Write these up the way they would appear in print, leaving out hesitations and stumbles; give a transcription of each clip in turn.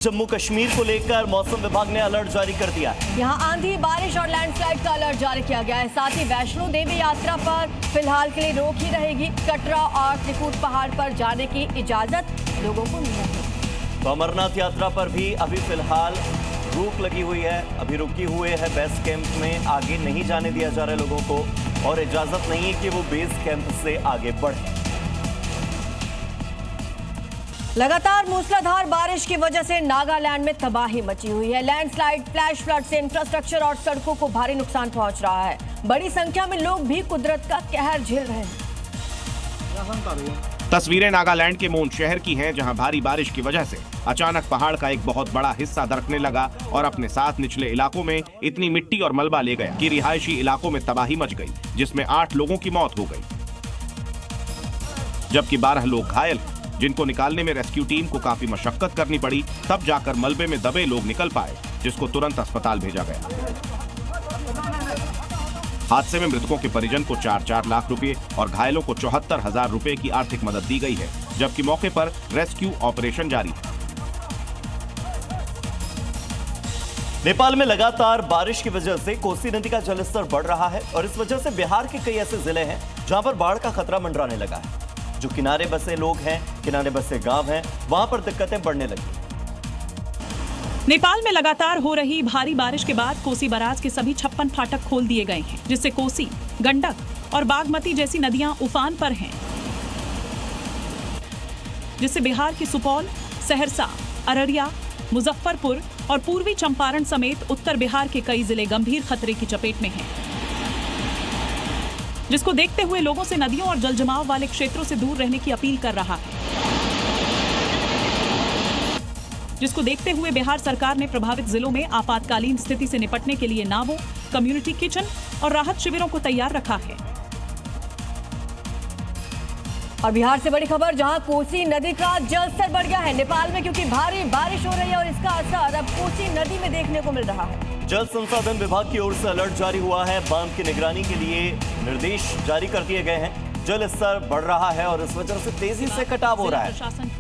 जम्मू कश्मीर को लेकर मौसम विभाग ने अलर्ट जारी कर दिया है। यहाँ आंधी, बारिश और लैंडस्लाइड का अलर्ट जारी किया गया है। साथ ही वैष्णो देवी यात्रा पर फिलहाल के लिए रोक ही रहेगी। कटरा और त्रिकुट पहाड़ पर जाने की इजाजत लोगों को नहीं है। तो अमरनाथ यात्रा पर भी अभी फिलहाल रोक लगी हुई है। अभी रुकी हुए है बेस कैंप में, आगे नहीं जाने दिया जा रहा है लोगों को और इजाजत नहीं है कि वो बेस कैंप से आगे बढ़े। लगातार मूसलाधार बारिश की वजह से नागालैंड में तबाही मची हुई है। लैंडस्लाइड, फ्लैश फ्लड से इंफ्रास्ट्रक्चर और सड़कों को भारी नुकसान पहुंच रहा है। बड़ी संख्या में लोग भी कुदरत का कहर झेल रहे हैं। तस्वीरें नागालैंड के मोन शहर की हैं, जहां भारी बारिश की वजह से अचानक पहाड़ का एक बहुत बड़ा हिस्सा दरकने लगा और अपने साथ निचले इलाकों में इतनी मिट्टी और मलबा ले गया कि रिहायशी इलाकों में तबाही मच गई, जिसमें 8 लोगों की मौत हो गई, जबकि 12 लोग घायल, जिनको निकालने में रेस्क्यू टीम को काफी मशक्कत करनी पड़ी। तब जाकर मलबे में दबे लोग निकल पाए, जिसको तुरंत अस्पताल भेजा गया। हादसे में मृतकों के परिजन को 4-4 लाख रुपए और घायलों को 74,000 रुपए की आर्थिक मदद दी गई है, जबकि मौके पर रेस्क्यू ऑपरेशन जारी है। नेपाल में लगातार बारिश की वजह से कोसी नदी का जलस्तर बढ़ रहा है और इस वजह से बिहार के कई ऐसे जिले हैं जहां पर बाढ़ का खतरा मंडराने लगा है। जो किनारे बसे लोग हैं, किनारे बसे गांव हैं, वहां पर दिक्कतें बढ़ने लगी। नेपाल में लगातार हो रही भारी बारिश के बाद कोसी बराज के सभी 56 फाटक खोल दिए गए हैं, जिससे कोसी, गंडक और बागमती जैसी नदियां उफान पर हैं, जिससे बिहार के सुपौल, सहरसा, अररिया, मुजफ्फरपुर और पूर्वी चंपारण समेत उत्तर बिहार के कई जिले गंभीर खतरे की चपेट में हैं, जिसको देखते हुए लोगों से नदियों और जलजमाव वाले क्षेत्रों से दूर रहने की अपील कर रहा है। जिसको देखते हुए बिहार सरकार ने प्रभावित जिलों में आपातकालीन स्थिति से निपटने के लिए नावों, कम्युनिटी किचन और राहत शिविरों को तैयार रखा है। और बिहार से बड़ी खबर, जहां कोसी नदी का जलस्तर बढ़ गया है नेपाल में, क्योंकि भारी बारिश हो रही है और इसका असर अब कोसी नदी में देखने को मिल रहा है। जल संसाधन विभाग की ओर से अलर्ट जारी हुआ है। बांध की निगरानी के लिए निर्देश जारी कर दिए गए हैं। जल स्तर बढ़ रहा है और इस वजह से तेजी से कटाव हो रहा है।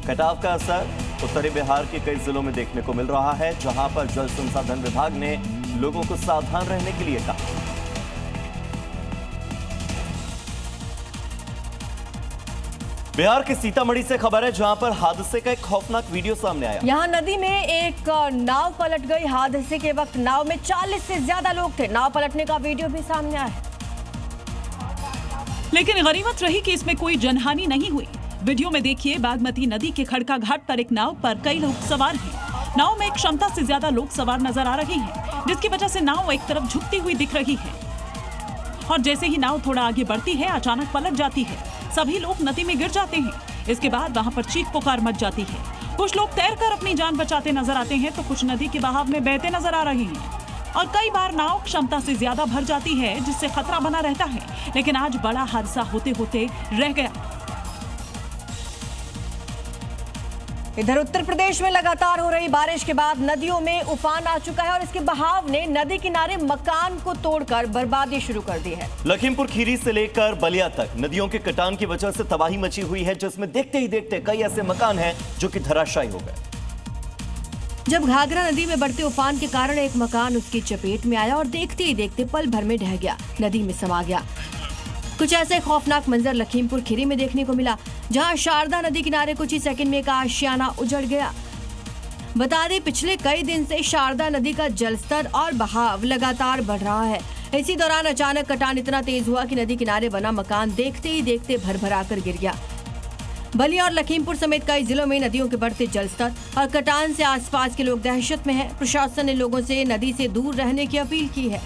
कटाव का असर उत्तरी बिहार के कई जिलों में देखने को मिल रहा है, जहां पर जल संसाधन विभाग ने लोगों को सावधान रहने के लिए कहा। बिहार के सीतामढ़ी से खबर है, जहां पर हादसे का एक खौफनाक वीडियो सामने आया। यहां नदी में एक नाव पलट गई। हादसे के वक्त नाव में 40 से ज्यादा लोग थे। नाव पलटने का वीडियो भी सामने आया है। लेकिन गनीमत रही कि इसमें कोई जनहानि नहीं हुई। वीडियो में देखिए, बागमती नदी के खड़का घाट पर एक नाव पर कई लोग सवार हैं। नाव में एक क्षमता से ज्यादा लोग सवार नजर आ रहे हैं, जिसकी वजह से नाव एक तरफ झुकती हुई दिख रही है और जैसे ही नाव थोड़ा आगे बढ़ती है, अचानक पलट जाती है। सभी लोग नदी में गिर जाते हैं। इसके बाद वहां पर चीख पुकार मच जाती है। कुछ लोग तैरकर अपनी जान बचाते नजर आते हैं, तो कुछ नदी के बहाव में बहते नजर आ रहे हैं और कई बार नाव क्षमता से ज्यादा भर जाती है, जिससे खतरा बना रहता है। लेकिन आज बड़ा हादसा होते होते रह गया। इधर उत्तर प्रदेश में लगातार हो रही बारिश के बाद नदियों में उफान आ चुका है और इसके बहाव ने नदी किनारे मकान को तोड़कर बर्बादी शुरू कर दी है। लखीमपुर खीरी से लेकर बलिया तक नदियों के कटान की वजह से तबाही मची हुई है, जिसमें देखते ही देखते कई ऐसे मकान हैं जो कि धराशायी हो गए। जब घाघरा नदी में बढ़ते उफान के कारण एक मकान उसकी चपेट में आया और देखते ही देखते पल भर में ढह गया, नदी में समा गया। कुछ ऐसे खौफनाक मंजर लखीमपुर खीरी में देखने को मिला, जहां शारदा नदी किनारे कुछ ही सेकंड में एक आशियाना उजड़ गया। बता दें, पिछले कई दिन से शारदा नदी का जलस्तर और बहाव लगातार बढ़ रहा है। इसी दौरान अचानक कटान इतना तेज हुआ कि नदी किनारे बना मकान देखते ही देखते भर कर गिर गया। बलिया और लखीमपुर समेत कई जिलों में नदियों के बढ़ते जलस्तर और कटान से आसपास के लोग दहशत में हैं। प्रशासन ने लोगों से नदी से दूर रहने की अपील की है।